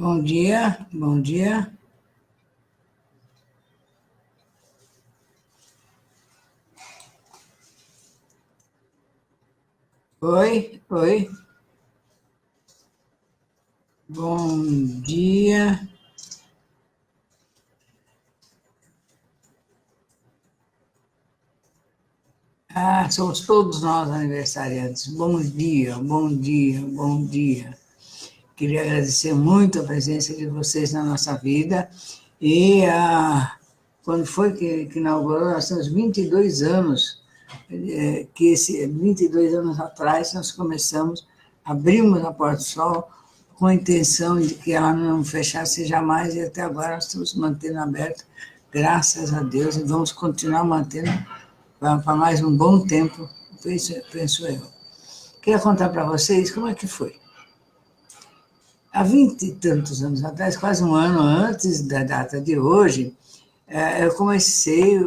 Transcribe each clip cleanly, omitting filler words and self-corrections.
Bom dia, bom dia. Oi, oi, bom dia. Ah, somos todos nós aniversariantes. Bom dia, bom dia, bom dia. Queria agradecer muito a presença de vocês na nossa vida. E quando foi que inaugurou, nós temos 22 anos, 22 anos atrás nós começamos, abrimos a Porta do Sol com a intenção de que ela não fechasse jamais, e até agora nós estamos mantendo aberta, graças a Deus, e vamos continuar mantendo para mais um bom tempo, penso eu. Queria contar para vocês como é que foi. Há 20 e tantos anos atrás, quase um ano antes da data de hoje, eu comecei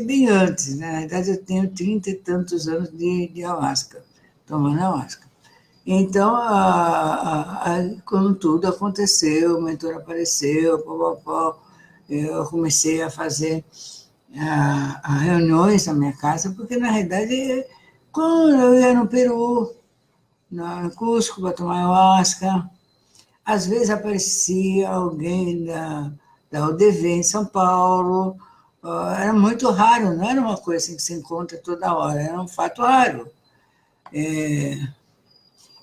bem antes, né? Na verdade eu tenho 30 e tantos anos de ayahuasca, tomando ayahuasca. Então, quando tudo aconteceu, o mentor apareceu, eu comecei a fazer reuniões na minha casa, porque na realidade, quando eu ia no Peru, no Cusco, para tomar ayahuasca, às vezes aparecia alguém da UDV em São Paulo, era muito raro, não era uma coisa assim que se encontra toda hora, era um fato raro.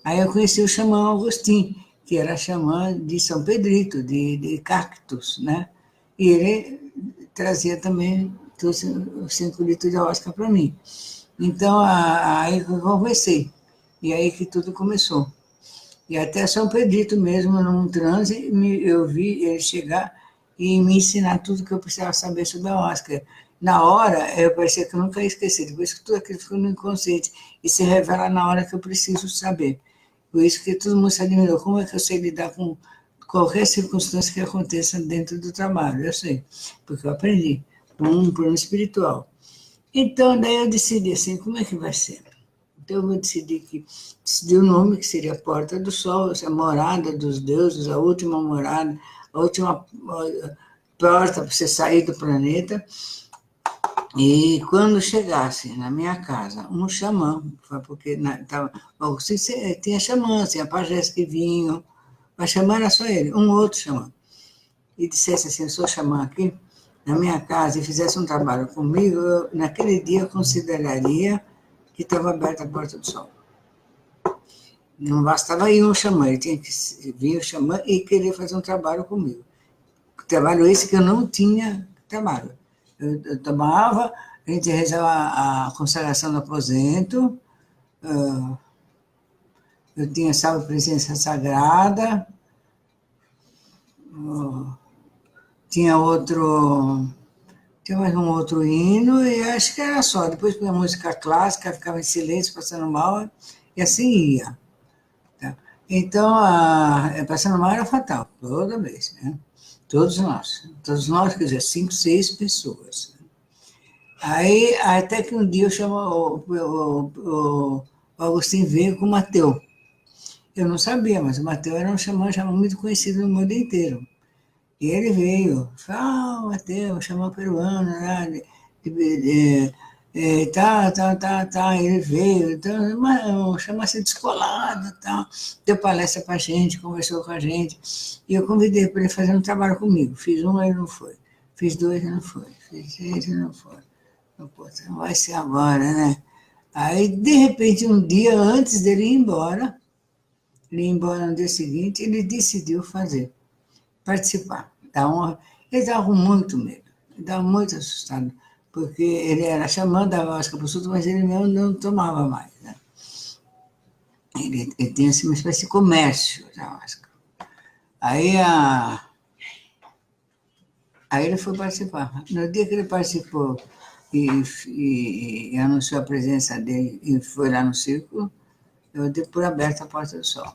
Aí eu conheci o xamã Agostinho, que era xamã de São Pedrito, de Cactus, né? E ele trazia também os 5 litros de ayahuasca para mim. Então, aí eu conversei, e aí que tudo começou. E até São Pedrito mesmo, num transe, eu vi ele chegar e me ensinar tudo que eu precisava saber sobre a ayahuasca. Na hora, eu parecia que eu nunca ia esquecer, depois que tudo aquilo ficou no inconsciente, e se revela na hora que eu preciso saber. Por isso que todo mundo se admirou. Como é que eu sei lidar com qualquer circunstância que aconteça dentro do trabalho? Eu sei, porque eu aprendi, por um plano espiritual. Então, daí eu decidi assim, como é que vai ser? Então, eu decidi o nome, que seria Porta do Sol, a morada dos deuses, a última morada, a última porta para você sair do planeta. E quando chegasse na minha casa um xamã, porque tinha xamã, tinha pajés que vinham, mas xamã era só ele, um outro xamã, e dissesse assim, eu sou xamã aqui, na minha casa, e fizesse um trabalho comigo, naquele dia eu consideraria que estava aberta a Porta do Sol. Não bastava ir um xamã, ele tinha que vir o xamã e querer fazer um trabalho comigo. Trabalho esse que eu não tinha trabalho. Eu tomava, a gente rezava a consagração do aposento, eu tinha salve presença sagrada, tinha mais um outro hino, e acho que era só. Depois punha música clássica, ficava em silêncio, passando mal, e assim ia. Tá? Então, passando mal era fatal, toda vez, né? Todos nós, quer dizer, 5, 6 pessoas. Aí, até que um dia eu chamo, o Agostinho veio com o Mateu. Eu não sabia, mas o Mateu era um xamã muito conhecido no mundo inteiro. E ele veio, falou, Mateu, xamã peruano, né? Tá, ele veio, então, chama-se descolado, tal, deu palestra para a gente, conversou com a gente, e eu convidei para ele fazer um trabalho comigo. Fiz um, ele não foi. Fiz 2, ele não foi. Fiz 3, ele não foi. Pô, não vai ser agora, né? Aí, de repente, um dia antes dele ir embora no dia seguinte, ele decidiu participar da honra. Ele estava com muito medo, ele estava muito assustado, porque ele era xamã da ayahuasca para o sul, mas ele não tomava mais, né? Ele tinha assim, uma espécie de comércio da ayahuasca. Aí ele foi participar. No dia que ele participou e anunciou a presença dele e foi lá no círculo, eu dei por aberta a Porta do Sol.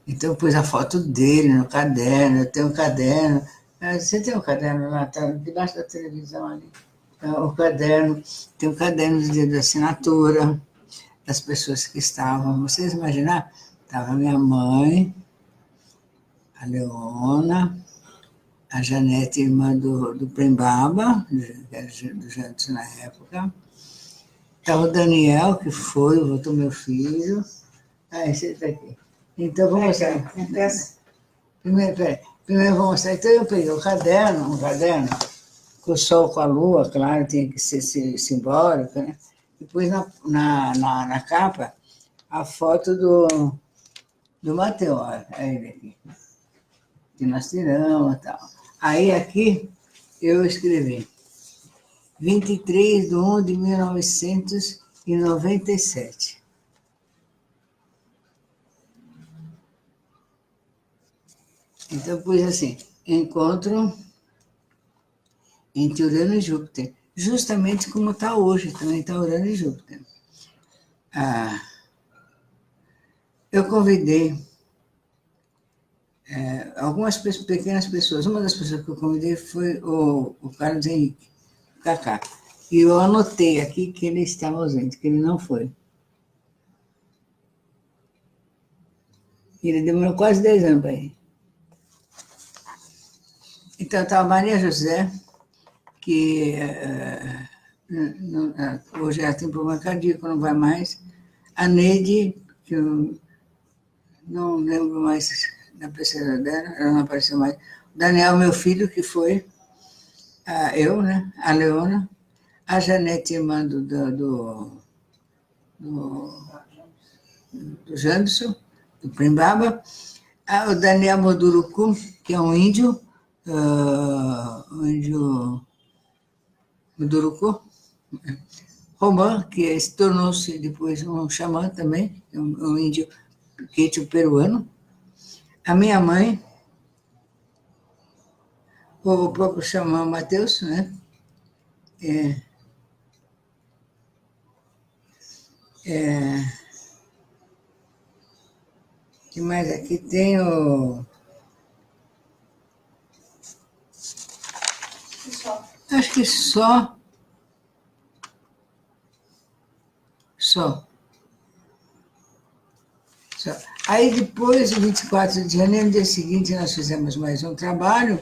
Então pus a foto dele no caderno, eu tenho um caderno. Você tem um caderno lá, tá debaixo da televisão ali. O caderno, tem um caderno de assinatura, das pessoas que estavam. Vocês imaginar? Estava minha mãe, a Leona, a Janete, irmã do Prembaba, que era do Jantos na época. Estava o Daniel, que foi, voltou meu filho. Ah, esse está aqui. Então, vamos mostrar. Primeiro vou mostrar. Então, eu peguei um caderno, com o sol, com a lua, claro, tinha que ser simbólico, né? Depois, na capa, a foto do Mateus, olha, é ele aqui, que nós tiramos e tal. Aí, aqui, eu escrevi 23/1/1997. Então, pus assim, encontro entre Urano e Júpiter, justamente como está hoje, também está Urano e Júpiter. Eu convidei algumas pequenas pessoas. Uma das pessoas que eu convidei foi o Carlos Henrique, o Cacá. E eu anotei aqui que ele estava ausente, que ele não foi. Ele demorou quase 10 anos para ir. Então, estava a Maria José, que hoje ela tem problema cardíaco, não vai mais. A Neide, que eu não lembro mais da pessoa dela, ela não apareceu mais. O Daniel, meu filho, que foi eu, né? A Leona, a Janete, irmã do Janderson, do Prembaba, o Daniel Moduruku, que é um índio Moduruku, Romã, que tornou-se depois um xamã também, um índio quechua peruano. A minha mãe, o próprio xamã Mateus, né? Que mais aqui tem acho que só. Aí depois, 24 de janeiro, no dia seguinte, nós fizemos mais um trabalho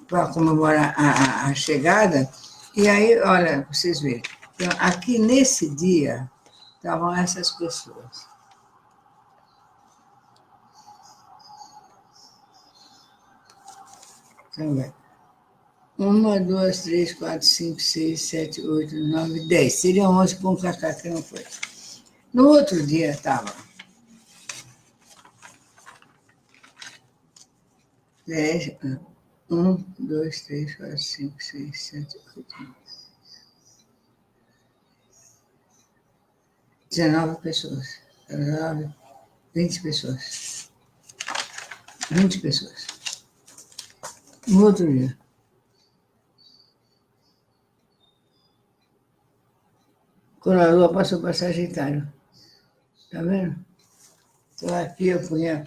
para comemorar a chegada. E aí, olha, vocês verem, então, aqui nesse dia estavam essas pessoas. Então, vai. 1, 2, 3, 4, 5, 6, 7, 8, 9, 10. Seriam 11 com o Cacá que não foi. No outro dia estava 10, 1, 2, 3, 4, 5, 6, 7, 8, 9. 19 pessoas. 19, 20 pessoas. 20 pessoas. No outro dia. Quando a lua passou para Sagitário. Tá vendo? Então aqui eu punha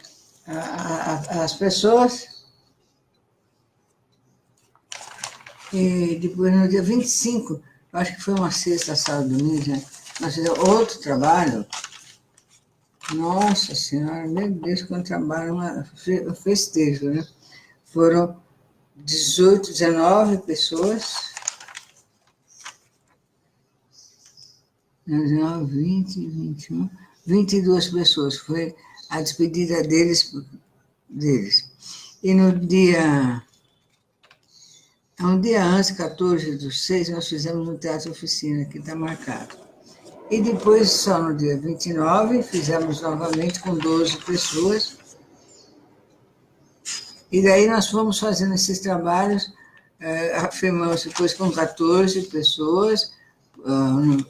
as pessoas. E depois, no dia 25, acho que foi uma sexta, sábado, domingo, né? Nós fizemos outro trabalho. Nossa Senhora, meu Deus, quanto trabalho, um festejo, né? Foram 18, 19 pessoas. 19, 20, 21, 22 pessoas. Foi a despedida deles. E no dia... Um dia antes, 14/6, nós fizemos no Teatro Oficina, que está marcado. E depois, só no dia 29, fizemos novamente com 12 pessoas. E daí nós fomos fazendo esses trabalhos, afirmamos depois com 14 pessoas.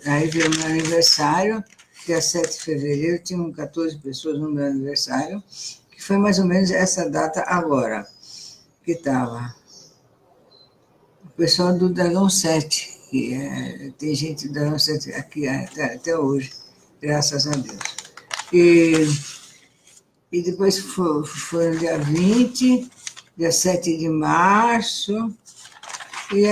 Aí veio o meu aniversário, dia 7 de fevereiro, tinham 14 pessoas no meu aniversário, que foi mais ou menos essa data agora, que estava o pessoal do Dragão 7, que tem gente do Dragão 7 aqui até hoje, graças a Deus. E depois foi no dia 20, dia 7 de março, e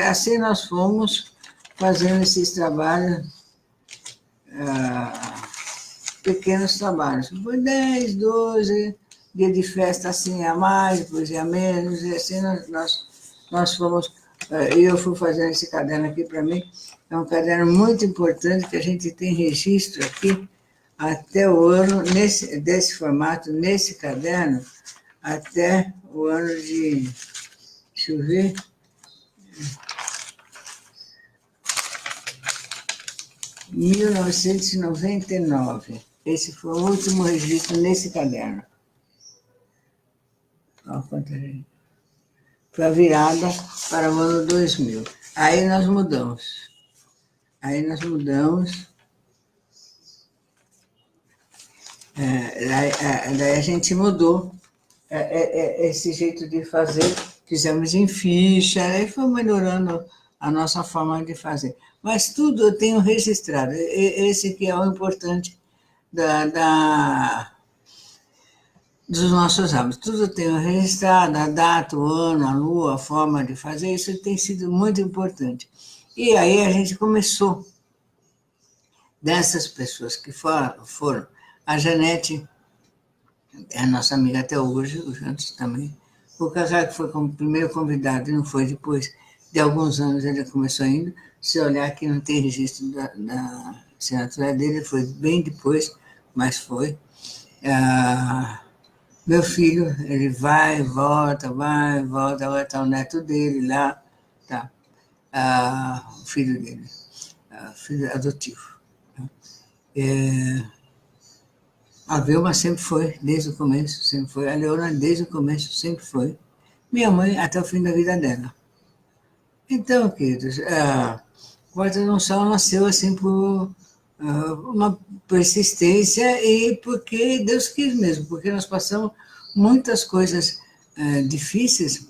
assim nós fomos fazendo esses trabalhos pequenos trabalhos. Foi 10, 12 dias de festa assim a mais, depois a menos, e assim nós fomos. Eu fui fazendo esse caderno aqui para mim. É um caderno muito importante que a gente tem registro aqui até o ano, desse formato, nesse caderno, até o ano de, deixa eu ver, 1999. Esse foi o último registro nesse caderno. Olha quanto foi a virada para o ano 2000. Aí nós mudamos. Daí a gente mudou esse jeito de fazer, fizemos em ficha, aí foi melhorando a nossa forma de fazer. Mas tudo eu tenho registrado. Esse que é o importante dos nossos hábitos. Tudo eu tenho registrado, a data, o ano, a lua, a forma de fazer, isso tem sido muito importante. E aí a gente começou, dessas pessoas que foram a Janete, é a nossa amiga até hoje, o Jantos também, o Cacá, que foi como primeiro convidado, e não foi depois de alguns anos, ele começou indo. Se olhar aqui, não tem registro da assinatura dele, foi bem depois, mas foi. Meu filho, ele vai, volta, agora está o neto dele lá, tá. O filho dele, filho adotivo. A Vilma sempre foi, desde o começo, sempre foi. A Leona, desde o começo, sempre foi. Minha mãe, até o fim da vida dela. Então, queridos, a Porta do Sol nasceu assim por uma persistência e porque Deus quis mesmo, porque nós passamos muitas coisas difíceis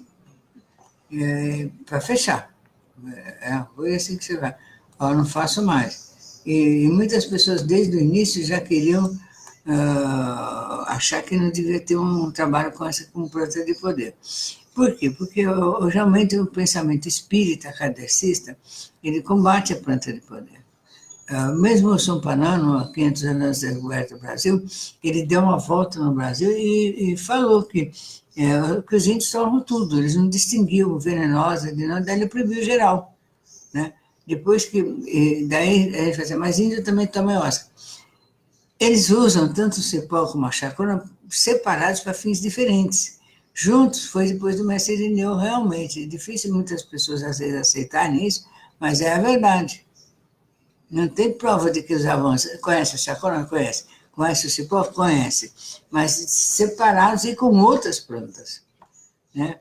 para fechar. Foi assim que você vai. Eu não faço mais. E muitas pessoas, desde o início, já queriam achar que não devia ter um trabalho com planta de poder. Por quê? Porque realmente o pensamento espírita kardecista, ele combate a planta de poder. Mesmo o São Panano, há 500 anos antes da descoberta do Brasil, ele deu uma volta no Brasil e falou que os índios tomavam tudo, eles não distinguiam venenosa de nada, daí ele proibiu geral. Né? Depois que, daí ele fazia, mas índio também toma ayahuasca. Eles usam tanto o cipó como a chacona separados para fins diferentes. Juntos foi depois do mestre Irineu, realmente. É difícil muitas pessoas às vezes aceitarem isso, mas é a verdade. Não tem prova de que usavam. Conhece a chacona? Conhece. Conhece o cipó? Conhece. Mas separados e com outras plantas. Né?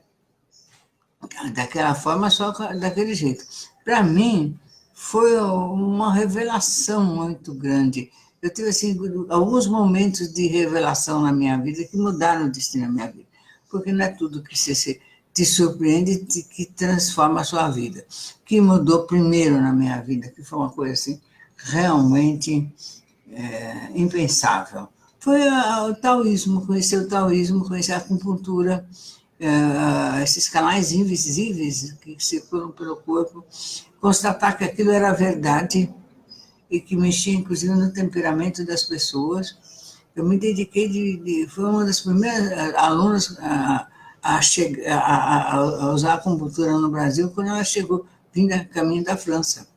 Daquela forma, só daquele jeito. Para mim, foi uma revelação muito grande. Eu tive assim, alguns momentos de revelação na minha vida que mudaram o destino da minha vida. Porque não é tudo que você te surpreende que transforma a sua vida. O que mudou primeiro na minha vida, que foi uma coisa assim, realmente impensável, foi o taoísmo, conhecer a acupuntura, esses canais invisíveis que circulam pelo corpo, constatar que aquilo era verdade e que mexia, inclusive, no temperamento das pessoas. Eu me dediquei, foi uma das primeiras alunas a usar a acupuntura no Brasil quando ela chegou, vindo a caminho da França.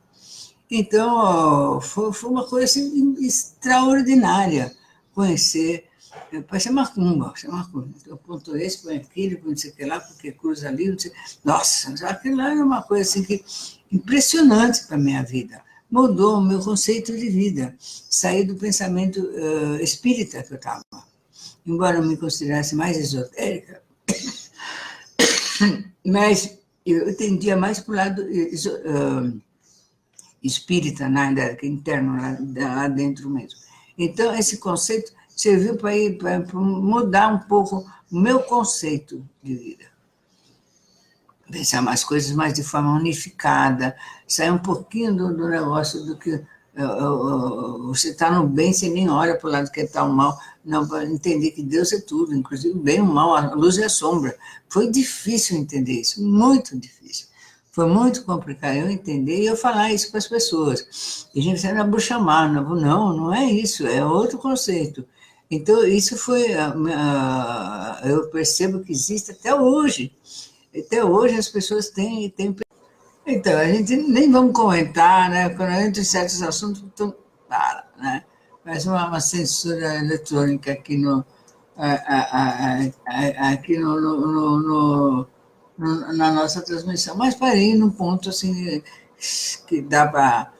Então, foi uma coisa assim, extraordinária conhecer. Parece macumba. Eu ponto esse, põe aquilo, põe não sei o que lá, porque cruza ali. Não sei. Nossa, aquilo lá era uma coisa assim, impressionante para a minha vida. Mudou o meu conceito de vida. Saí do pensamento espírita que eu estava. Embora eu me considerasse mais esotérica, mas eu tendia mais para o lado espírita, nada interno, lá dentro mesmo. Então, esse conceito serviu para mudar um pouco o meu conceito de vida. Pensar mais coisas mais de forma unificada, sair um pouquinho do negócio do que você está no bem, você nem olha para o lado que está o mal, não, para entender que Deus é tudo, inclusive o bem e o mal, a luz e a sombra. Foi difícil entender isso, muito difícil. Foi muito complicado eu entender e eu falar isso para as pessoas. E a gente era Buxamar, não é isso, é outro conceito. Então, isso foi, eu percebo que existe até hoje. Até hoje as pessoas têm. Então, a gente nem vamos comentar, né? Quando entra em certos assuntos, então, para, né? Faz uma censura eletrônica aqui no, aqui na nossa transmissão. Mas parei num ponto assim que dá para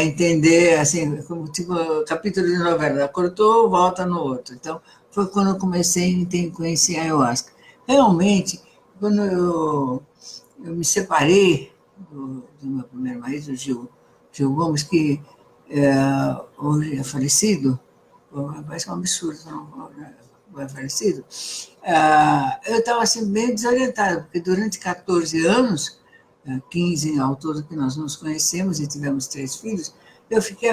entender, assim, como tipo capítulo de novela, cortou, volta no outro. Então, foi quando eu comecei a conhecer a ayahuasca. Realmente, quando eu me separei do meu primeiro marido, Gil Gomes, que hoje é falecido, parece um absurdo, não é falecido, eu estava assim, bem desorientada, porque durante 14 anos, 15 ao todo que nós nos conhecemos e tivemos 3 filhos, eu fiquei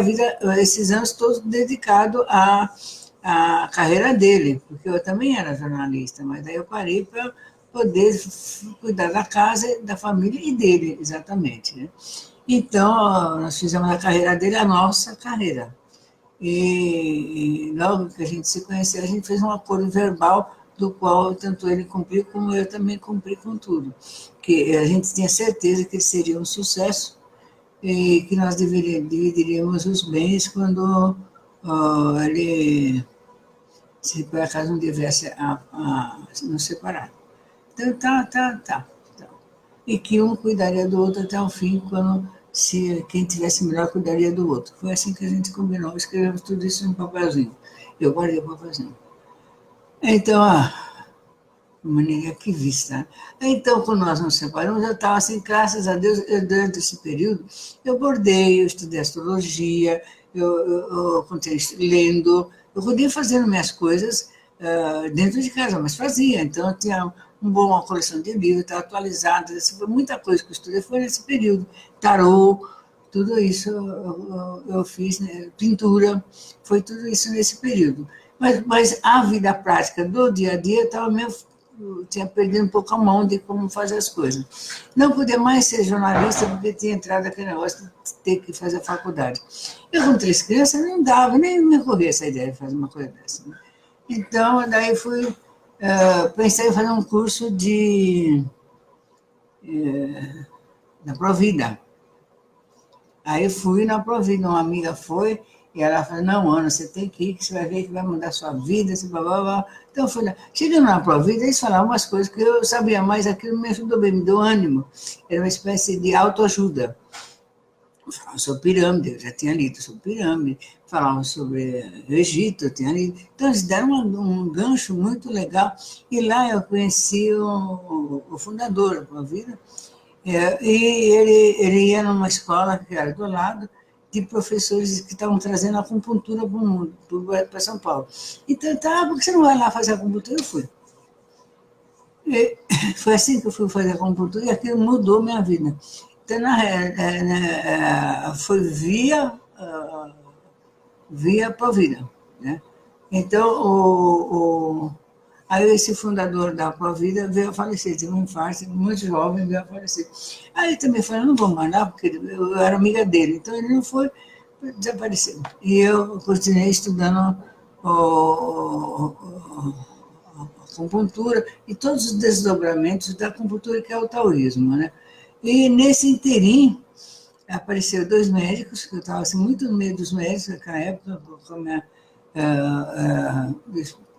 esses anos todos dedicado à carreira dele, porque eu também era jornalista, mas daí eu parei para poder cuidar da casa, da família e dele, exatamente. Né? Então, nós fizemos a carreira dele a nossa carreira. E logo que a gente se conheceu, a gente fez um acordo verbal do qual tanto ele cumpriu como eu também cumpri com tudo. Que a gente tinha certeza que seria um sucesso e que nós dividiríamos os bens quando ele, se por acaso não tivesse a nos separar. Então, tá. E que um cuidaria do outro até o fim, quando se quem tivesse melhor cuidaria do outro. Foi assim que a gente combinou, escrevemos tudo isso num papelzinho. Eu guardei o papelzinho. Então, maneira que vista. Então, quando nós nos separamos, eu estava assim, graças a Deus, durante esse período, eu bordei, eu estudei astrologia, eu continuei lendo, eu podia fazendo minhas coisas dentro de casa, mas fazia. Então, eu tinha uma coleção de livros, estava atualizada, muita coisa que eu estudei foi nesse período. Tarô, tudo isso eu fiz, né? Pintura, foi tudo isso nesse período. Mas a vida prática do dia a dia estava meio tinha perdido um pouco a mão de como fazer as coisas. Não podia mais ser jornalista porque tinha entrado aquele negócio de ter que fazer faculdade. Eu, com 3 crianças, não dava, nem me ocorria essa ideia de fazer uma coisa dessa. Né? Então, daí pensei em fazer um curso da Provida. Aí fui na Provida, uma amiga foi, e ela falou, não, Ana, você tem que ir, que você vai ver que vai mudar a sua vida, assim, blá, blá, blá. Então eu fui lá. Chegando na Provida, eles falavam umas coisas que eu sabia, mas aquilo me ajudou bem, me deu ânimo. Era uma espécie de autoajuda. Falavam sobre pirâmide, eu já tinha lido sobre pirâmide, falavam sobre o Egito, eu tinha lido. Então eles deram um gancho muito legal. E lá eu conheci o fundador da Provida, e ele ia numa escola que era do lado, de professores que estavam trazendo a acupuntura para São Paulo. Então, tá, por que você não vai lá fazer a acupuntura? Eu fui. E foi assim que eu fui fazer a acupuntura e aquilo mudou minha vida. Então, foi via Provida. Né? Então, aí esse fundador da Provida veio a falecer, teve um infarto, muito jovem, veio a falecer. Aí ele também falou, não vou mandar, porque eu era amiga dele, então ele não foi, desapareceu. E eu continuei estudando a acupuntura e todos os desdobramentos da acupuntura, que é o taoísmo. Né? E nesse interim, apareceram 2 médicos, que eu estava assim, muito no meio dos médicos naquela época, com a minha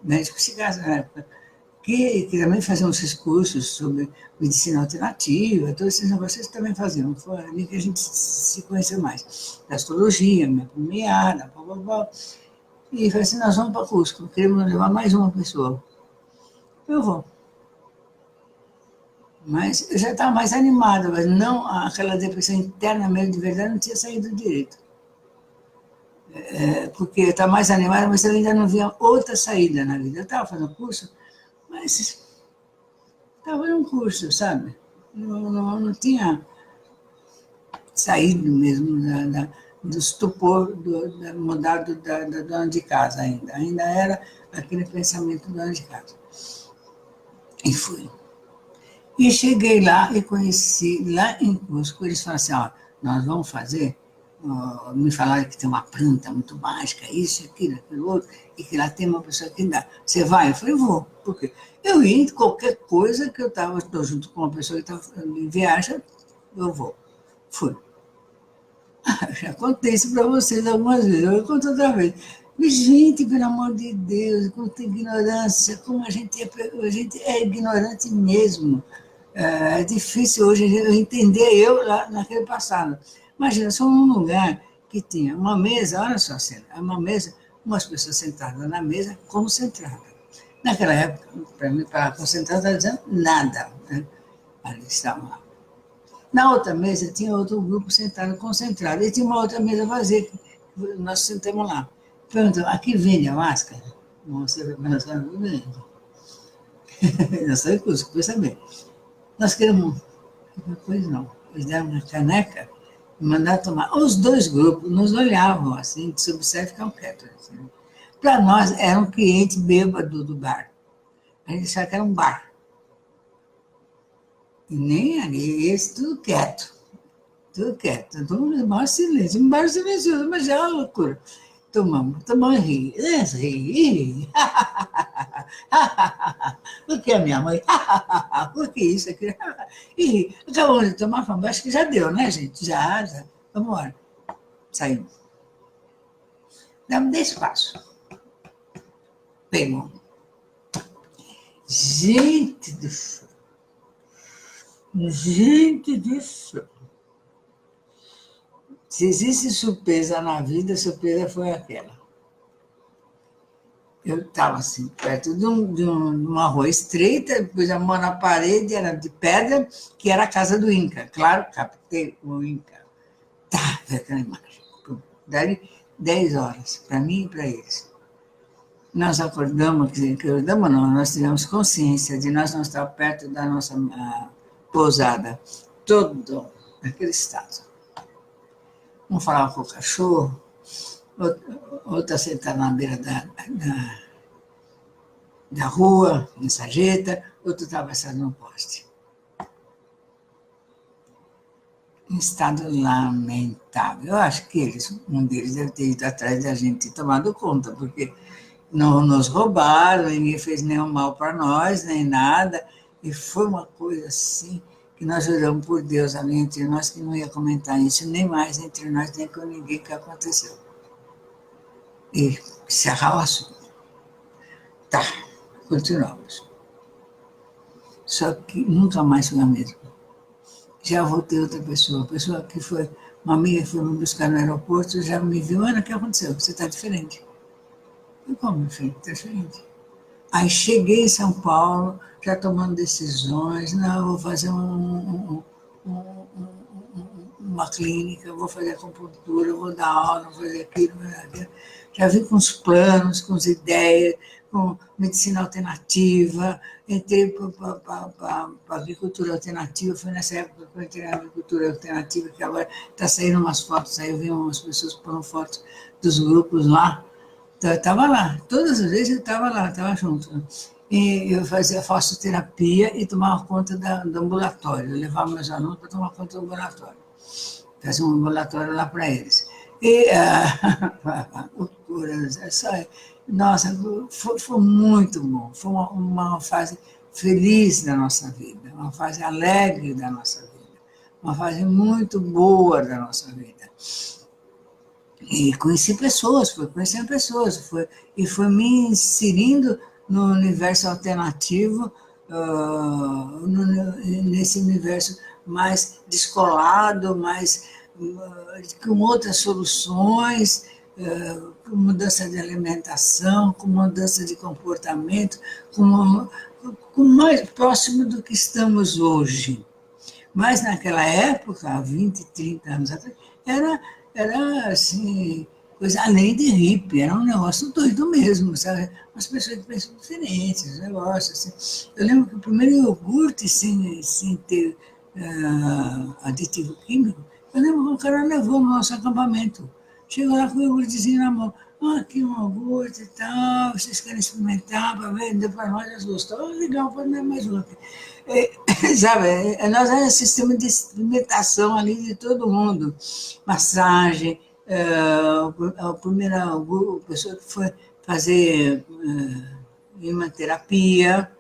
médico psiquiatra na época, que também faziam esses cursos sobre medicina alternativa, todos esses negócios também faziam. Foi ali que a gente se conheceu mais. Da astrologia, minha premiada, blá. E falei assim, nós vamos para Cusco, queremos levar mais uma pessoa. Eu vou. Mas eu já estava mais animada, mas não aquela depressão interna mesmo, de verdade, não tinha saído direito. Porque eu estava mais animada, mas eu ainda não via outra saída na vida. Eu estava fazendo curso, mas estava fazendo um curso, sabe? Não tinha saído mesmo do estupor mudado da dona de casa ainda. Ainda era aquele pensamento da dona de casa. E fui. E cheguei lá e conheci, lá em Cusco, eles falaram assim, ó, nós vamos fazer, me falaram que tem uma planta muito mágica, isso, aquilo outro, e que lá tem uma pessoa que dá. Você vai? Eu falei, vou. Por quê? Eu ia em qualquer coisa que eu estou junto com uma pessoa que está em viagem, eu vou. Fui. Já contei isso para vocês algumas vezes, eu conto outra vez. Mas, gente, pelo amor de Deus, quanta ignorância, como a gente é ignorante mesmo. É difícil hoje eu entender eu lá naquele passado. Imagina, só um lugar que tinha uma mesa, olha só a cena, uma mesa, umas pessoas sentadas na mesa, concentradas. Naquela época, para mim, para concentrar, não estava dizendo nada. Né? Ali estavam lá. Na outra mesa tinha outro grupo sentado concentrado. E tinha uma outra mesa vazia, que nós sentamos lá. Perguntou, aqui vende a máscara? Você vai pensar, não vende. Eu sou curso, quer saber. Nós queremos. Pois não. Eles deram uma caneca e mandaram tomar. Os dois grupos nos olhavam assim, de subserve e ficavam quietos. Assim. Para nós, era um cliente bêbado do bar. A gente achava que era um bar. E nem ali, esse tudo quieto. Tudo quieto. Todo mundo maior silêncio. Um bar silencioso, mas é uma loucura. Tomamos e ri. O que a minha mãe? Por que isso aqui? E ri. Acabamos de tomar fama. Acho que já deu, né, gente? Já. Vamos embora. Saímos. Dá espaço. Pegou. Gente do céu. Gente do céu. Se existe surpresa na vida, a surpresa foi aquela. Eu estava assim, perto de uma rua estreita, depois a mão na parede era de pedra, que era a casa do Inca. Claro, captei o Inca. Tá, aquela imagem. Daí 10 horas, para mim e para eles. Nós acordamos, acordamos não, nós tivemos consciência de nós não estar perto da nossa pousada. Todo aquele estado. Um falava com o cachorro, outra sentada na beira da rua, em sarjeta, outro atravessado no poste. Em estado lamentável. Eu acho que um deles deve ter ido atrás da gente e tomado conta, porque não nos roubaram, ninguém fez nenhum mal para nós, nem nada, e foi uma coisa assim que nós juramos por Deus ali entre nós que não ia comentar isso, nem mais entre nós, nem com ninguém que aconteceu. E se arrasou. Tá, continuamos. Só que nunca mais foi a mesma. Já voltei outra pessoa, a pessoa que foi, uma amiga que foi me buscar no aeroporto, já me viu, Ana, o que aconteceu? Você está diferente. Eu, como, meu filho, está diferente. Aí cheguei em São Paulo, já tomando decisões, não, vou fazer uma clínica, vou fazer acupuntura, vou dar aula, vou fazer aquilo, já vim com os planos, com as ideias, com medicina alternativa, entrei para a agricultura alternativa, foi nessa época que eu entrei na agricultura alternativa, que agora está saindo umas fotos, aí eu vi umas pessoas pondo fotos dos grupos lá, então, eu estava lá, todas as vezes eu estava lá, estava junto. E eu fazia terapia e tomava conta do ambulatório. Eu levava meus alunos para tomar conta do ambulatório. Fazia um ambulatório lá para eles. E nossa, foi muito bom. Foi uma fase feliz da nossa vida, uma fase alegre da nossa vida, uma fase muito boa da nossa vida. E conheci pessoas, fui conhecendo pessoas, e fui me inserindo no universo alternativo, nesse universo mais descolado, mais com outras soluções, com mudança de alimentação, com mudança de comportamento, com mais próximo do que estamos hoje. Mas naquela época, há 20, 30 anos atrás, era assim, coisa além de hippie, era um negócio doido mesmo, sabe? Umas pessoas que pensam diferentes, negócios assim. Eu lembro que o primeiro iogurte sem ter aditivo químico, eu lembro que o cara levou no nosso acampamento. Chegou lá com o iogurtezinho na mão. aqui um iogurte e tal, vocês querem experimentar para ver, depois nós gostou, legal, pode dar mais um. Sabe, nós é um sistema de experimentação ali de todo mundo. Massagem, a primeira pessoa que foi fazer imaterapia,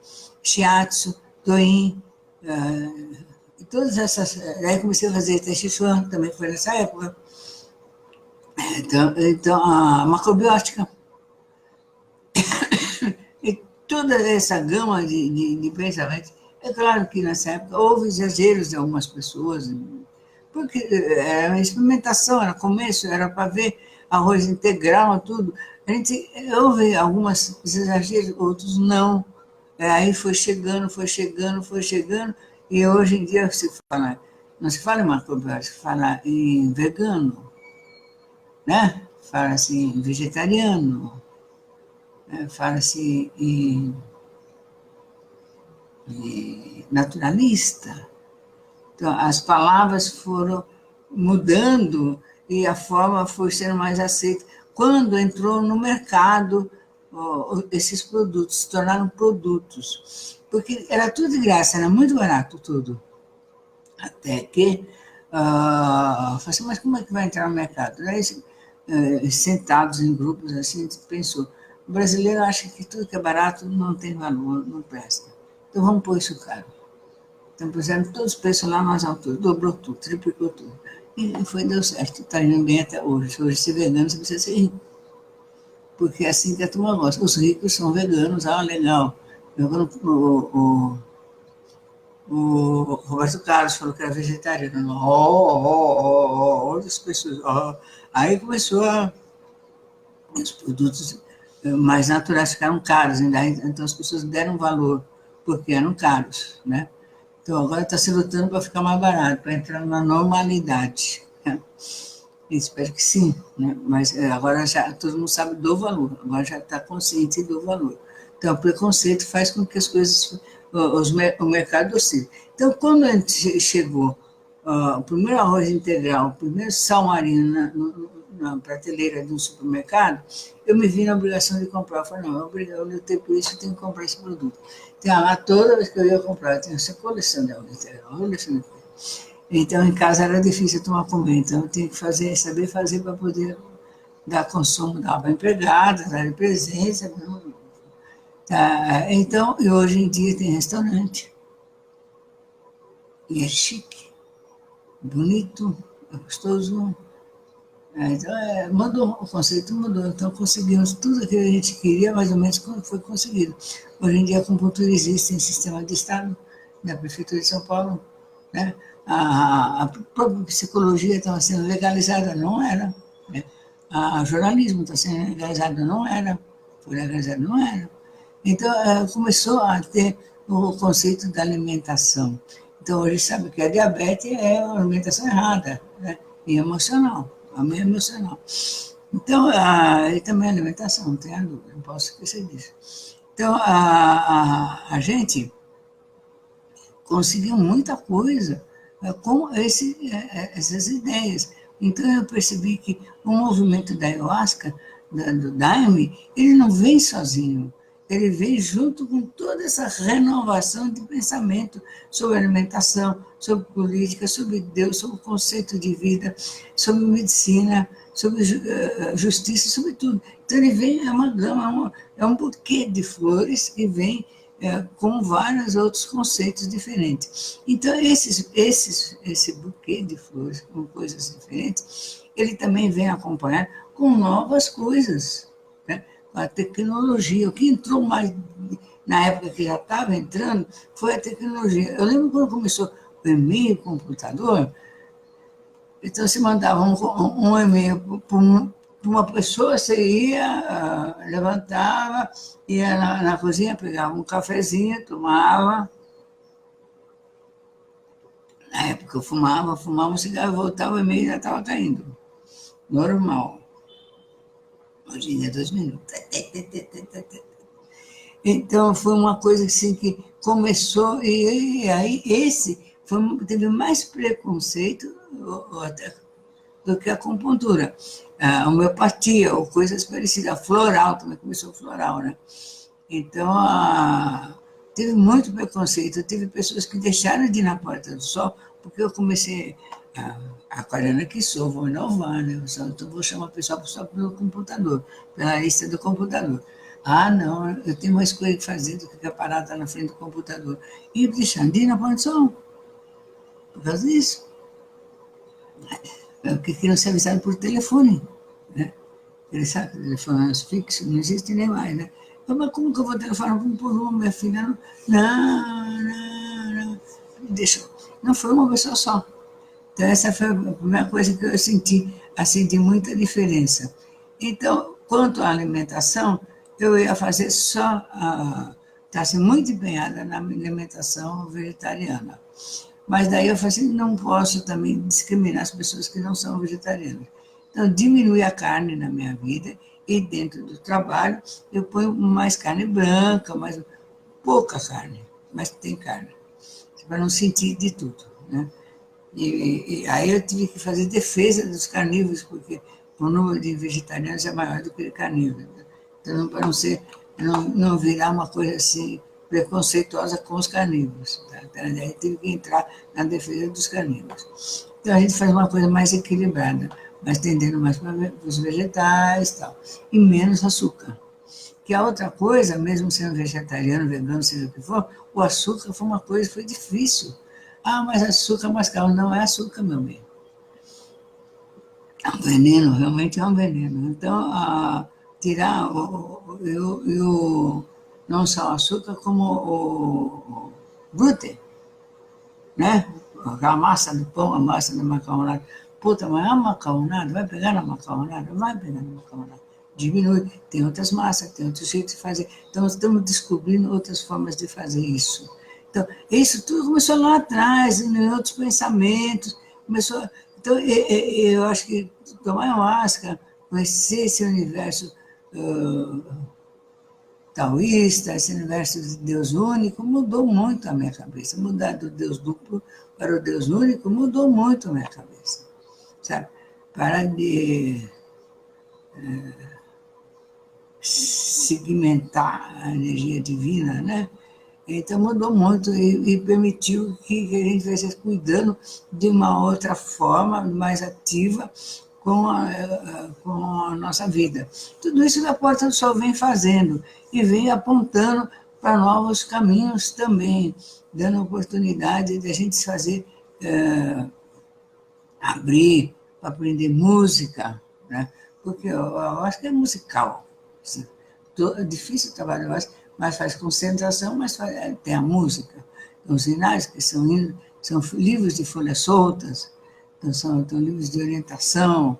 shiatsu, doin, e todas essas. Aí comecei a fazer Tai Chi Chuan, também foi nessa época. Então a macrobiótica. E toda essa gama de pensamentos. É claro que nessa época houve exageros de algumas pessoas, porque era uma experimentação, era começo, era para ver arroz integral, tudo. A gente houve alguns exageros, outros não. Aí foi chegando, e hoje em dia se fala, não se fala em macrobiótica, se fala em vegano, né? Fala-se em vegetariano, né? Fala-se em naturalista. Então, as palavras foram mudando e a forma foi sendo mais aceita. Quando entrou no mercado, esses produtos se tornaram produtos. Porque era tudo de graça, era muito barato tudo. Até que, falei assim, mas como é que vai entrar no mercado? Aí, sentados em grupos assim, a gente pensou, o brasileiro acha que tudo que é barato não tem valor, não presta. Então vamos pôr isso caro. Então puseram todos os preços lá nas alturas, dobrou tudo, triplicou tudo. E deu certo, está indo bem até hoje. Hoje, ser vegano, você precisa ser rico. Porque é assim que a turma gosta. Os ricos são veganos, legal. O Roberto Carlos falou que era vegetariano. Outras pessoas. Aí começou os produtos mais naturais ficaram caros, então as pessoas deram valor, porque eram caros, né? Então agora está se lutando para ficar mais barato, para entrar na normalidade. Né? Espero que sim, né? Mas agora já todo mundo sabe do valor, agora já está consciente do valor. Então o preconceito faz com que as coisas, o mercado oscile. Então quando a gente chegou, o primeiro arroz integral, o primeiro sal marino na prateleira de um supermercado, eu me vi na obrigação de comprar. Eu falei, não, eu lutei por isso, eu tenho que comprar esse produto. Então, lá, toda vez que eu ia comprar, eu tinha essa coleção de arroz integral. Então, em casa era difícil tomar conta, então eu tinha que saber fazer para poder dar consumo, dar para empregada, dar presença. Então, e hoje em dia tem restaurante. E é chique, bonito, é gostoso. Então, mudou, o conceito mudou. Então, conseguimos tudo aquilo que a gente queria, mais ou menos, quando foi conseguido. Hoje em dia, a acupuntura existe em sistema de Estado, na Prefeitura de São Paulo. Né? A própria psicologia estava sendo legalizada, não era. Né? O jornalismo está sendo legalizado, não era. Foi legalizado, não era. Então, começou a ter o conceito da alimentação. Então, hoje sabe que a diabetes é uma alimentação errada, né? E emocional. A minha emocional. Então, e também a alimentação, não tenha dúvida, não posso esquecer disso. Então, a gente conseguiu muita coisa com essas ideias. Então, eu percebi que o movimento da ayahuasca, do Daime, ele não vem sozinho. Ele vem junto com toda essa renovação de pensamento sobre alimentação, sobre política, sobre Deus, sobre o conceito de vida, sobre medicina, sobre justiça, sobre tudo. Então ele vem, é uma gama, é um buquê de flores que vem com vários outros conceitos diferentes. Então esse buquê de flores com coisas diferentes, ele também vem acompanhado com novas coisas, né? A tecnologia. O que entrou mais, na época que já estava entrando, foi a tecnologia. Eu lembro quando começou o e-mail, o computador, então você mandava um e-mail para uma pessoa, você ia, levantava, ia na cozinha, pegava um cafezinho, tomava. Na época eu fumava um cigarro, voltava, o e-mail já estava caindo. Normal. Hoje em dia, 2 minutos. Então, foi uma coisa assim que começou, e aí teve mais preconceito, do que a acupuntura. A homeopatia, ou coisas parecidas. A floral, também começou floral, né? Então, teve muito preconceito. Teve pessoas que deixaram de ir na Porta do Sol, porque eu comecei, aquariana que sou, vou inovar, né? Então, vou chamar o pessoal só pelo computador, pela lista do computador. Ah, não, eu tenho mais coisa que fazer do que ficar parada na frente do computador. E deixando de ir na Porta do Sol, por causa disso. Porque queriam ser avisados por telefone, né? Eles sabem que telefones fixos não existem nem mais, né? Mas como que eu vou telefonar por uma, minha filha? Não. Deixa. Não foi uma pessoa só. Então, essa foi a primeira coisa que eu senti, assim, de muita diferença. Então, quanto à alimentação, eu ia fazer só, estava muito empenhada na alimentação vegetariana. Mas daí eu falei assim, não posso também discriminar as pessoas que não são vegetarianas. Então, diminui a carne na minha vida e dentro do trabalho eu ponho mais carne branca, mais pouca carne, mas tem carne, para não sentir de tudo, né? E aí eu tive que fazer defesa dos carnívoros, porque o número de vegetarianos é maior do que de carnívoros. Então, para não virar uma coisa assim preconceituosa com os carnívoros. Tá? Então, aí tive que entrar na defesa dos carnívoros. Então, a gente faz uma coisa mais equilibrada, mas tendendo mais para os vegetais e tal, e menos açúcar. Que a outra coisa, mesmo sendo vegetariano, vegano, seja o que for, o açúcar foi uma coisa, foi difícil. Ah, mas açúcar mascavo. Não é açúcar, meu bem. É um veneno, realmente é um veneno. Então, tirar não só o açúcar, como o glúten, né? A massa do pão, a massa da macarronada. Puta, mas a macarronada, vai pegar na macarronada? Vai pegar na macarronada. Diminui. Tem outras massas, tem outros jeitos de fazer. Então, estamos descobrindo outras formas de fazer isso. Então, isso tudo começou lá atrás, em outros pensamentos. Então, eu acho que tomar ayahuasca, conhecer esse universo taoísta, esse universo de Deus único, mudou muito a minha cabeça. Mudar do Deus duplo para o Deus único mudou muito a minha cabeça. Sabe? Parar de segmentar a energia divina, né? Então mudou muito e permitiu que a gente estivesse cuidando de uma outra forma, mais ativa, com a nossa vida. Tudo isso que a Porta do Sol vem fazendo e vem apontando para novos caminhos também, dando oportunidade de a gente fazer, abrir para aprender música, né? Porque eu acho que é musical. Assim. É difícil trabalhar, mas faz concentração, mas tem a música. Os sinais que são livros de folhas soltas, então são livros de orientação.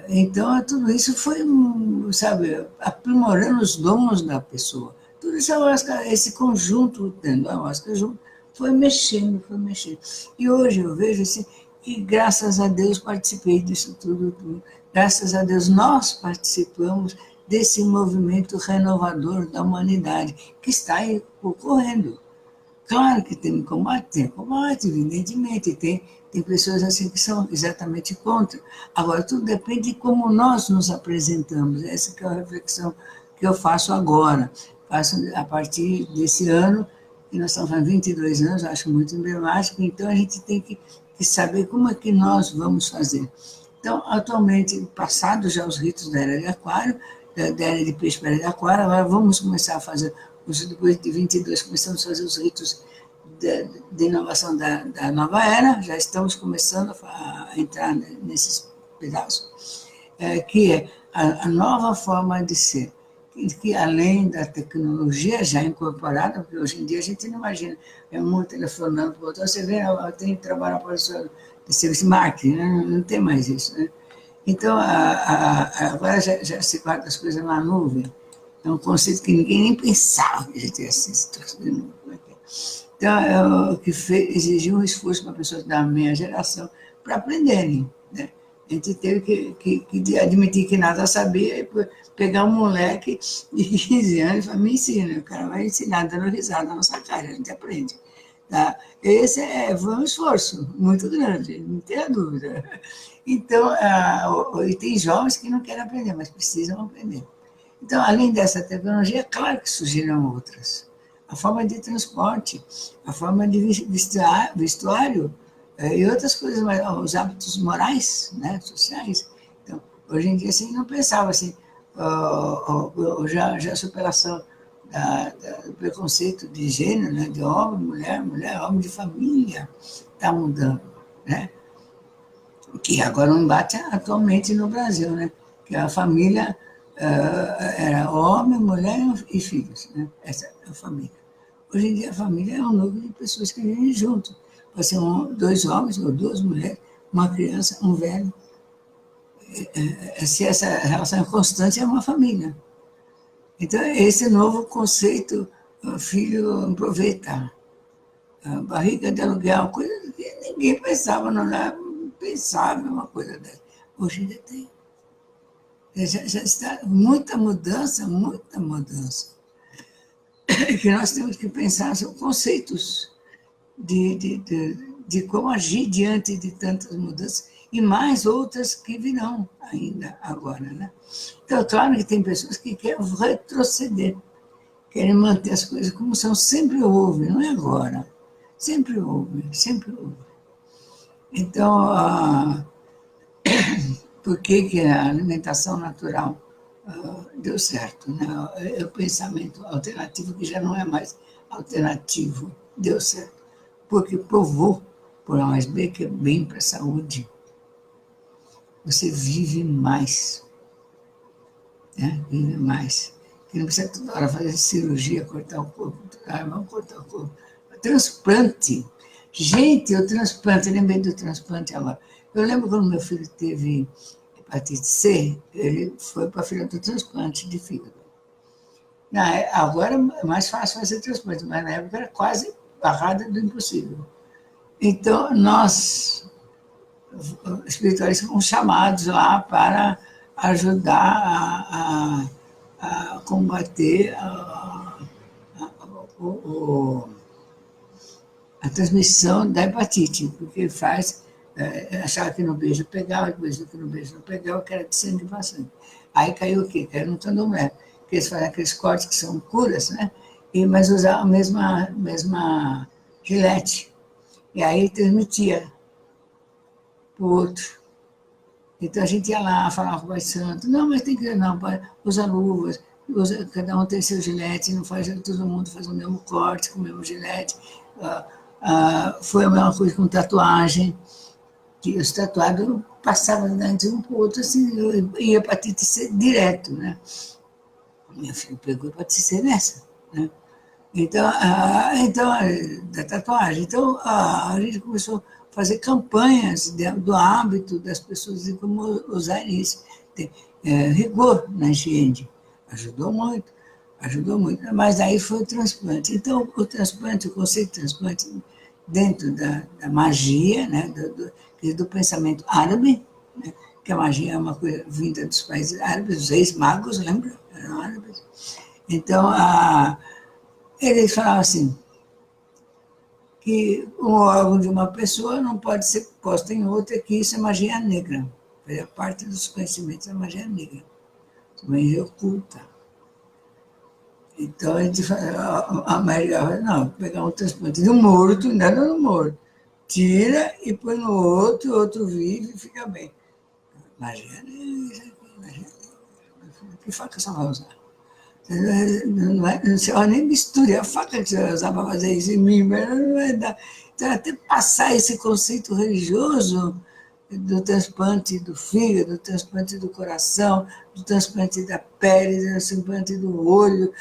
Então, tudo isso foi, sabe, aprimorando os dons da pessoa. Tudo isso, esse conjunto, tendo a ayahuasca junto, foi mexendo. E hoje eu vejo assim, que, graças a Deus, participei disso tudo. Graças a Deus, nós participamos desse movimento renovador da humanidade, que está aí ocorrendo. Claro que tem combate, evidentemente, tem pessoas assim que são exatamente contra. Agora, tudo depende de como nós nos apresentamos. Essa que é a reflexão que eu faço agora. Faço a partir desse ano, que nós estamos há 22 anos, acho muito emblemático, então a gente tem que saber como é que nós vamos fazer. Então, atualmente, passados já os ritos da Era de Aquário, da Era de Peixe para a Era de Aquário, agora vamos começar a fazer, depois de 22, começamos a fazer os ritos de inovação da nova era, já estamos começando a entrar nesses pedaços, que é a nova forma de ser, que além da tecnologia já incorporada, porque hoje em dia a gente não imagina, é um telefonando para o outro, você vê, eu tenho que trabalhar para o serviço de marketing, né? Não tem mais isso, né? Então, agora já se guarda as coisas na nuvem, é um conceito que ninguém nem pensava que a gente ia assistir. Então, é o que exigiu um esforço para pessoas da minha geração para aprenderem, né? A gente teve que admitir que nada sabia, e pegar um moleque de 15 anos e falar, me ensina. O cara vai ensinar, dando risada na nossa cara, a gente aprende. Tá? Foi um esforço muito grande, não tenha dúvida. Então, e tem jovens que não querem aprender, mas precisam aprender. Então, além dessa tecnologia, é claro que surgiram outras. A forma de transporte, a forma de vestuário, e outras coisas, os hábitos morais, né, sociais. Então, hoje em dia, assim, não pensava assim, já a superação do preconceito de gênero, né, de homem, mulher, homem de família, está mudando, né? Que agora um embate atualmente no Brasil, né? Que a família era homem, mulher e filhos, né? Essa é a família. Hoje em dia a família é um núcleo de pessoas que vivem junto. Pode ser dois homens ou duas mulheres, uma criança, um velho. Se essa relação é constante, é uma família. Então, esse novo conceito, o filho aproveita, a barriga de aluguel, coisa que ninguém pensava, não era pensável uma coisa dessa. Hoje ainda tem. Já está muita mudança, muita mudança. Que nós temos que pensar sobre conceitos de como agir diante de tantas mudanças e mais outras que virão ainda agora, né? Então, claro que tem pessoas que querem retroceder, querem manter as coisas como são, sempre houve, não é agora. Sempre houve, sempre houve. Então, por que a alimentação natural deu certo, né? É o pensamento alternativo, que já não é mais alternativo, deu certo. Porque provou, por A mais B, que é bem para a saúde. Você vive mais, né? Vive mais. Que não precisa toda hora fazer cirurgia, cortar o corpo, vamos cortar o corpo. Transplante. Gente, o transplante, lembrei do transplante agora. Eu lembro quando meu filho teve hepatite C, ele foi para a fila do transplante de fígado. Agora é mais fácil fazer transplante, mas na época era quase barrada do impossível. Então, nós, espiritualistas, fomos chamados lá para ajudar a combater a transmissão da hepatite, porque faz, achava que no beijo pegava, depois que no beijo não pegava, que era de sangue para sangue. Aí caiu o quê? Caiu no candomblé, que eles fazem aqueles cortes que são curas, né? Mas usavam a mesma gilete. E aí transmitia para o outro. Então a gente ia lá, falava com o Pai Santo, não, mas tem que, não, usa luvas, cada um tem seu gilete, não faz, todo mundo faz o mesmo corte, com o mesmo gilete. Foi a mesma coisa com tatuagem, que os tatuados passavam de um para o outro, assim, e hepatite C direto, né? Meu filho pegou hepatite C nessa, né? Então, da tatuagem. Então, a gente começou a fazer campanhas do hábito das pessoas de como usar isso. Tem, rigor na higiene. Ajudou muito, ajudou muito. Mas aí foi o transplante. Então, o transplante, o conceito de transplante, dentro da magia, né, do pensamento árabe, né, que a magia é uma coisa vinda dos países árabes, os ex-magos, lembra? Eram árabes. Então, eles falavam assim, que um órgão de uma pessoa não pode ser posto em outra, que isso é magia negra. Fazia parte dos conhecimentos da magia negra, magia oculta. Então a gente a magia fala, não, pegar um transplante do morto, nada no morto, tira e põe no outro, o outro vive e fica bem. Magia negra, que faca só vai usar? Não sei, nem misture a faca que você vai usar para fazer isso em mim, mas não vai dar. Então, até passar esse conceito religioso do transplante do fígado, do transplante do coração, do transplante da pele, do transplante do olho,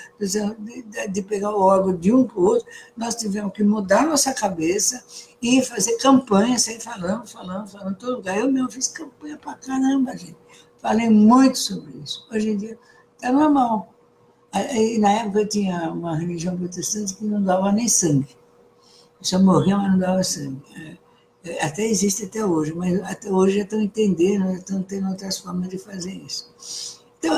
de pegar o órgão de um para o outro, nós tivemos que mudar nossa cabeça e fazer campanha, sair falando em todo lugar. Eu mesmo fiz campanha para caramba, gente. Falei muito sobre isso. Hoje em dia está normal. E, na época tinha uma religião protestante que não dava nem sangue. Só morria, mas não dava sangue. Até existe até hoje, mas até hoje já estão entendendo, já estão tendo outras formas de fazer isso. Então,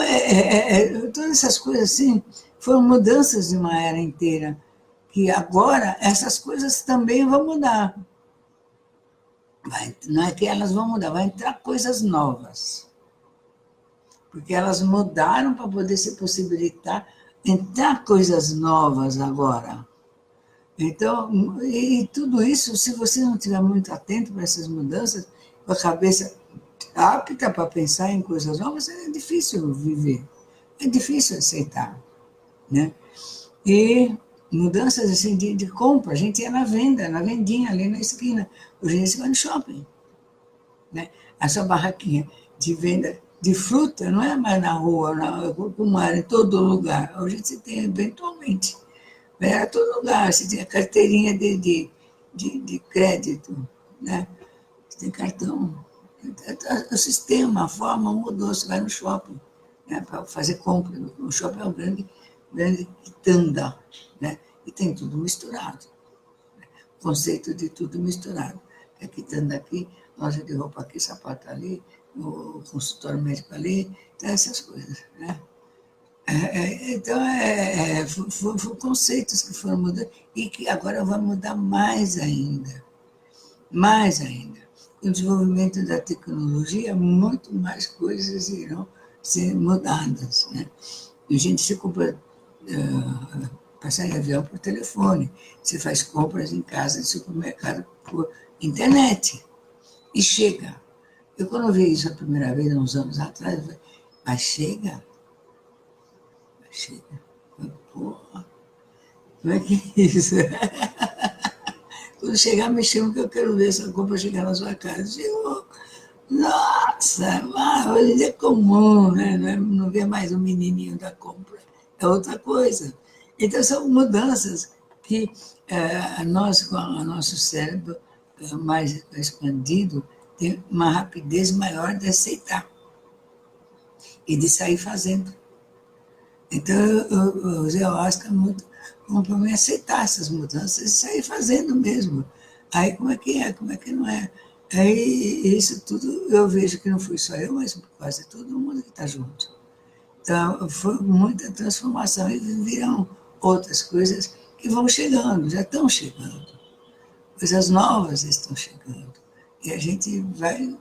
todas essas coisas assim foram mudanças de uma era inteira. que agora essas coisas também vão mudar. Não é que elas vão mudar, vai entrar coisas novas. Porque elas mudaram para poder se possibilitar entrar coisas novas agora. Então, e tudo isso, se você não estiver muito atento para essas mudanças, com a cabeça apta para pensar em coisas novas, é difícil viver, é difícil aceitar, né? E mudanças assim de compra, a gente ia na venda, na vendinha ali na esquina, hoje você vai no shopping, né? A sua barraquinha de venda de fruta não é mais na rua, como era em todo lugar, hoje você tem eventualmente. Era todo lugar, você tinha carteirinha de crédito, né? Você tem cartão. O sistema, a forma mudou, você vai no shopping, né, para fazer compra. O shopping é um grande quitanda, né? E tem tudo misturado. O conceito de tudo misturado. É quitanda aqui, loja de roupa aqui, sapato ali, o consultório médico ali, então essas coisas, né? Então, foram conceitos que foram mudando e que agora vão mudar mais ainda. Mais ainda. Com o desenvolvimento da tecnologia, muito mais coisas irão ser mudadas. Né? E a gente se compra passagem de avião por telefone, você faz compras em casa, de supermercado, por internet. E chega. Eu, quando vi isso a primeira vez, uns anos atrás, eu falei, mas chega? Chega. Porra, como é que é isso? Quando chegar, me chama que eu quero ver essa compra chegar na sua casa. Chegou. Nossa, hoje em dia é comum, né? Não vê mais o menininho da compra. É outra coisa. Então, são mudanças que nós, com o nosso cérebro mais expandido, tem uma rapidez maior de aceitar e de sair fazendo. Então, eu usei a Oscar muito como para me aceitar essas mudanças e sair fazendo mesmo. Aí, como é que é? Como é que não é? Aí, isso tudo, eu vejo que não fui só eu, mas quase todo mundo que está junto. Então, foi muita transformação e virão outras coisas que vão chegando, já estão chegando. Coisas novas estão chegando. E a gente vai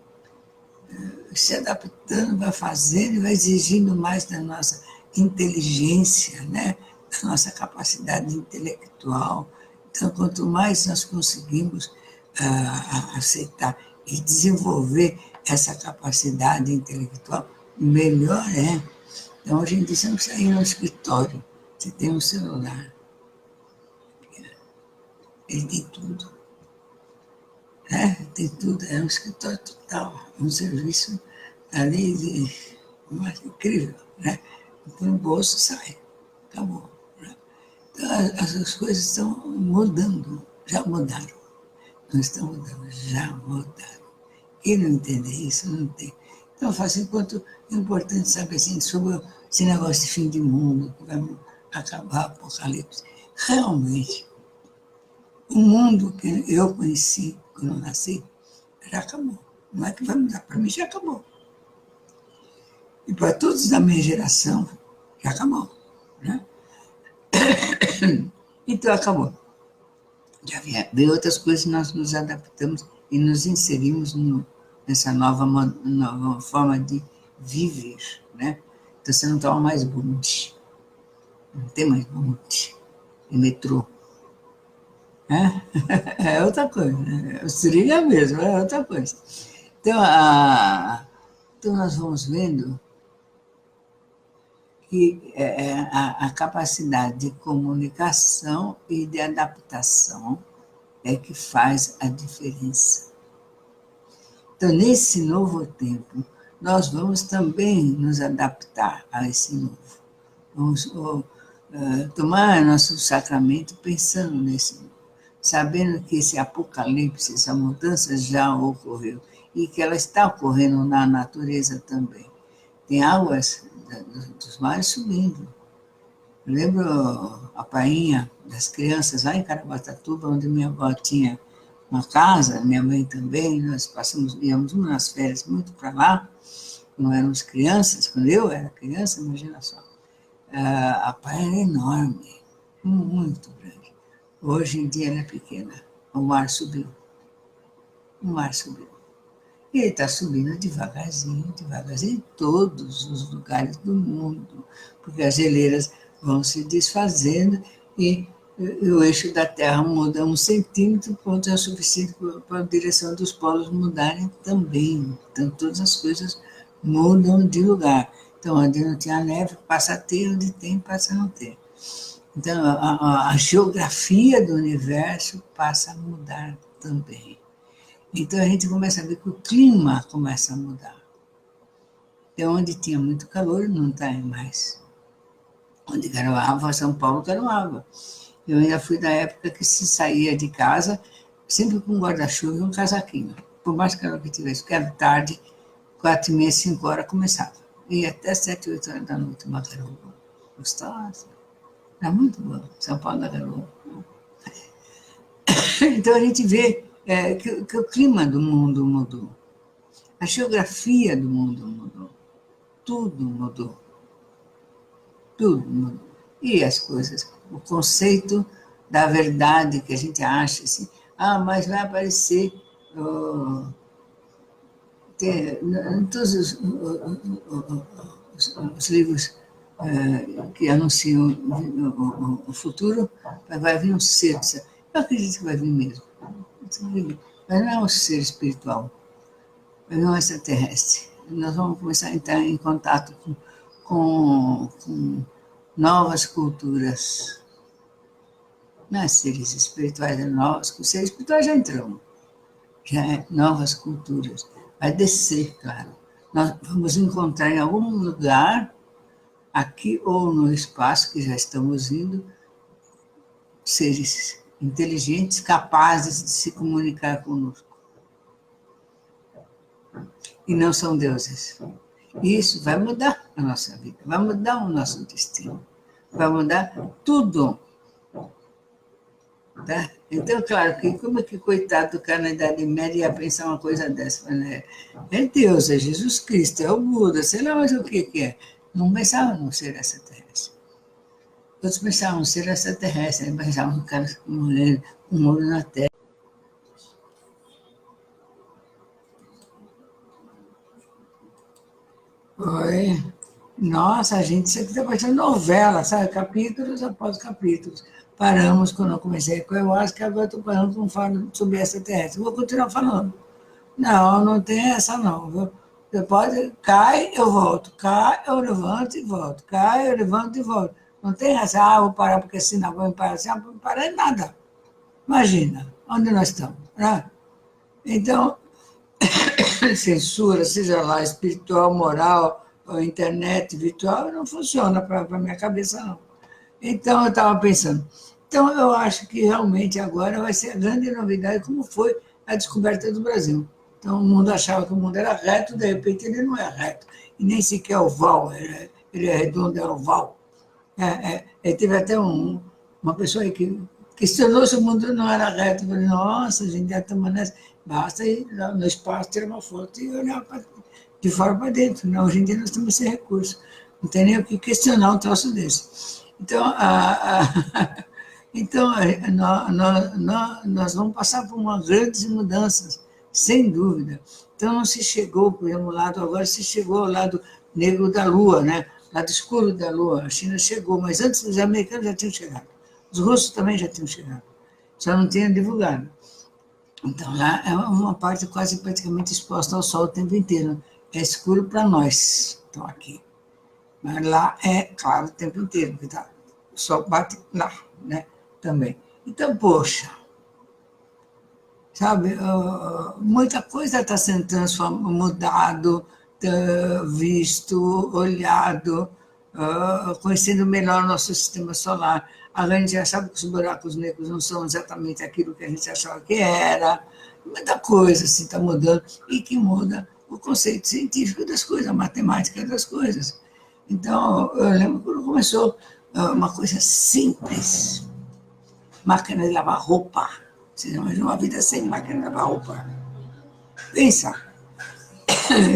se adaptando, vai fazendo, vai exigindo mais da nossa inteligência, né? Da nossa capacidade intelectual. Então, quanto mais nós conseguimos aceitar e desenvolver essa capacidade intelectual, melhor é. Então, hoje em dia, você não precisa ir no escritório, você tem um celular, ele tem tudo. Né? Tem tudo, é um escritório total, um serviço ali incrível, né? Põe no bolso, sai, acabou. Né? Então, as coisas estão mudando, já mudaram. Não estão mudando, já mudaram. Quem não entender isso, não tem. Então, eu faço enquanto é importante saber assim, sobre esse negócio de fim de mundo, que vai acabar, apocalipse. Realmente, o mundo que eu conheci quando eu nasci, já acabou. Não é que vai mudar, para mim já acabou. E para todos da minha geração, já acabou. Né? Então acabou. Já vem outras coisas que nós nos adaptamos e nos inserimos nessa nova forma de viver. Né? Então você não toma mais bonde. Não tem mais bonde. E metrô. É outra coisa. Né? O trilha mesmo, é outra coisa. Então, então nós vamos vendo que a capacidade de comunicação e de adaptação é que faz a diferença. Então, nesse novo tempo, nós vamos também nos adaptar a esse novo. Vamos tomar nosso sacramento pensando nesse novo, sabendo que esse apocalipse, essa mudança já ocorreu e que ela está ocorrendo na natureza também. Tem águas dos mares subindo. Eu lembro a painha das crianças lá em Caraguatatuba, onde minha avó tinha uma casa, minha mãe também, nós íamos nas férias muito para lá, quando éramos crianças, quando eu era criança, imagina só. A praia era enorme, muito grande. Hoje em dia ela é pequena. O mar subiu. O mar subiu. E ele está subindo devagarzinho, devagarzinho, em todos os lugares do mundo, porque as geleiras vão se desfazendo e o eixo da Terra muda 1 centímetro, ponto é o suficiente para a direção dos polos mudarem também. Então, todas as coisas mudam de lugar. Então, onde não tinha neve, passa a ter, onde tem, passa a não ter. Então, a geografia do universo passa a mudar também. Então, a gente começa a ver que o clima começa a mudar. Então, onde tinha muito calor, não tem mais. Onde garoava, São Paulo garoava. Eu ainda fui da época que se saía de casa sempre com um guarda-chuva e um casaquinho. Por mais calor que tivesse, porque era tarde, 4h30, 5 horas começava. E até 7, 8 horas da noite, uma garoa gostosa. Era muito bom, São Paulo da garoa. Então a gente vê que o clima do mundo mudou. A geografia do mundo mudou. Tudo mudou. Tudo mudou. E as coisas, o conceito da verdade que a gente acha assim, mas vai aparecer em todos os livros que anunciam o futuro, vai vir um ser. Eu acredito que vai vir mesmo. Mas não é um ser espiritual, mas não é extraterrestre. Nós vamos começar a entrar em contato com novas culturas. Não é seres espirituais, é novos. Os seres espirituais já entramos. Já é novas culturas. Vai descer, claro. Nós vamos encontrar em algum lugar, aqui ou no espaço, que já estamos indo, seres inteligentes, capazes de se comunicar conosco. E não são deuses. Isso vai mudar a nossa vida, vai mudar o nosso destino, vai mudar tudo. Tá? Então, claro, que como é que coitado do cara na Idade Média ia pensar uma coisa dessa? Né? É Deus, é Jesus Cristo, é o Buda, sei lá mais o que é. Não pensavam no ser extraterrestre. Todos pensavam no ser extraterrestre, pensavam no cara com um olho na terra. Oi. Nossa, gente, isso aqui está parecendo novela, sabe? Capítulos após capítulos. Paramos quando eu comecei com eu acho que agora estou parando com falo sobre extraterrestre. Vou continuar falando. Não, não tem essa não, viu? Você pode, cai, eu volto, cai, eu levanto e volto, cai, eu levanto e volto. Não tem essa, vou parar porque senão vou parar assim, não vou parar em nada. Imagina, onde nós estamos, né? Então, censura, seja lá espiritual, moral, ou internet, virtual, não funciona para a minha cabeça, não. Então, eu estava pensando. Então, eu acho que realmente agora vai ser a grande novidade, como foi a descoberta do Brasil. Então, o mundo achava que o mundo era reto, de repente ele não é reto, e nem sequer oval, ele é redondo, é oval. Teve até uma pessoa aí que questionou se o mundo não era reto. Eu falei, nossa, a gente já estamos nessa. Basta ir no espaço, tirar uma foto e olhar de fora para dentro. Não, hoje em dia nós temos esse recurso. Não tem nem o que questionar um troço desse. Então, então nós vamos passar por uma grandes mudanças, sem dúvida. Então, não se chegou, por exemplo, lado agora se chegou ao lado negro da Lua, né? Lado escuro da Lua. A China chegou, mas antes os americanos já tinham chegado. Os russos também já tinham chegado. Só não tinham divulgado. Então, lá é uma parte quase praticamente exposta ao sol o tempo inteiro. É escuro para nós, estão aqui. Mas lá é claro o tempo inteiro, porque o sol bate lá, né? Também. Então, poxa, sabe, muita coisa está sendo transformada, mudado, visto, olhado, conhecendo melhor o nosso sistema solar. A gente já sabe que os buracos negros não são exatamente aquilo que a gente achava que era. Muita coisa assim está mudando e que muda o conceito científico das coisas, a matemática das coisas. Então, eu lembro quando começou uma coisa simples, máquina de lavar roupa. Você imagina uma vida sem máquina de lavar roupa? Pensa.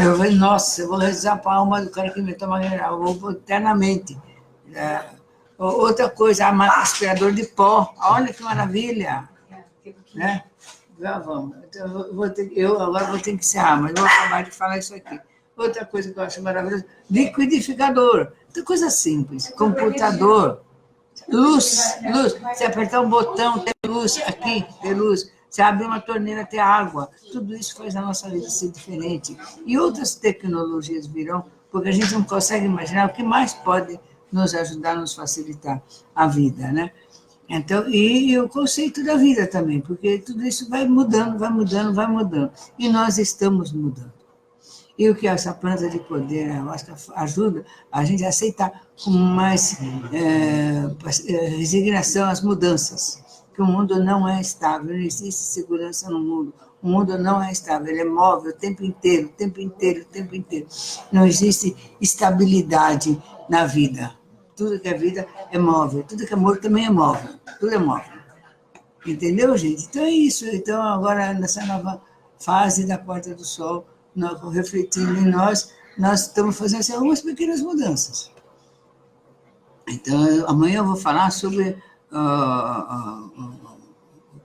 Eu falei, nossa, eu vou rezar para a alma do cara que inventou a máquina de lavar roupa eternamente. Outra coisa, aspirador de pó. Olha que maravilha. Né? Já vamos. Então, eu agora vou ter que encerrar, mas vou acabar de falar isso aqui. Outra coisa que eu acho maravilhosa, liquidificador. Outra coisa simples. Computador. Luz. Você apertar um botão, tem luz aqui, tem luz. Você abre uma torneira, tem água. Tudo isso faz a nossa vida ser diferente. E outras tecnologias virão, porque a gente não consegue imaginar o que mais pode nos ajudar, nos facilitar a vida, né? Então, e o conceito da vida também, porque tudo isso vai mudando, vai mudando, vai mudando. E nós estamos mudando. E o que essa planta de poder, eu acho que ajuda a gente a aceitar com mais resignação as mudanças, que o mundo não é estável, não existe segurança no mundo. O mundo não é estável, ele é móvel o tempo inteiro, o tempo inteiro, o tempo inteiro. Não existe estabilidade na vida. Tudo que é vida é móvel, tudo que é morto também é móvel, tudo é móvel. Entendeu, gente? Então é isso. Então, agora, nessa nova fase da Porta do Sol, nós, refletindo em nós estamos fazendo assim, algumas pequenas mudanças. Então, amanhã eu vou falar sobre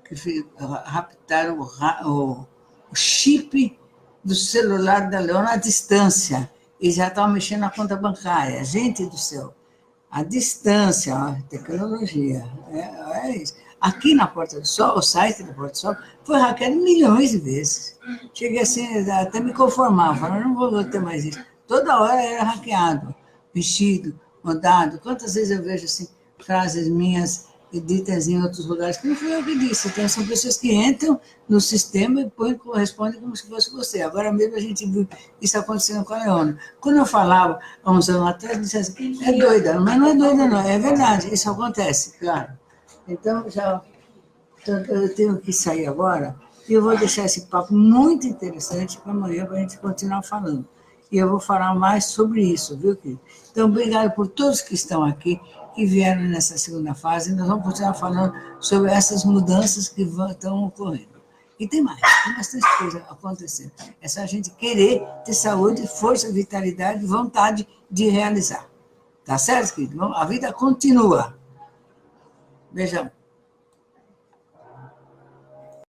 que raptaram o chip do celular da Leona à distância e já estavam mexendo na conta bancária. Gente do céu, a distância, a tecnologia, é isso. Aqui na Porta do Sol, o site da Porta do Sol, foi hackeado milhões de vezes. Cheguei assim, até me conformar, falando, não vou ter mais isso. Toda hora era hackeado, mexido, mudado. Quantas vezes eu vejo assim, frases minhas ditas em outros lugares, que não fui eu que disse. Então, são pessoas que entram no sistema e respondem como se fosse você. Agora mesmo a gente viu isso acontecendo com a Leona. Quando eu falava, há uns anos atrás, disse assim, é doida, mas não é doida não, é verdade, isso acontece, claro. Então, eu tenho que sair agora e eu vou deixar esse papo muito interessante para amanhã, para a gente continuar falando. E eu vou falar mais sobre isso, viu, querido? Então, obrigado por todos que estão aqui, que vieram nessa segunda fase. Nós vamos continuar falando sobre essas mudanças que estão ocorrendo. E tem bastante coisa acontecendo. É só a gente querer ter saúde, força, vitalidade, vontade de realizar. Tá certo, querido? A vida continua. Beijão.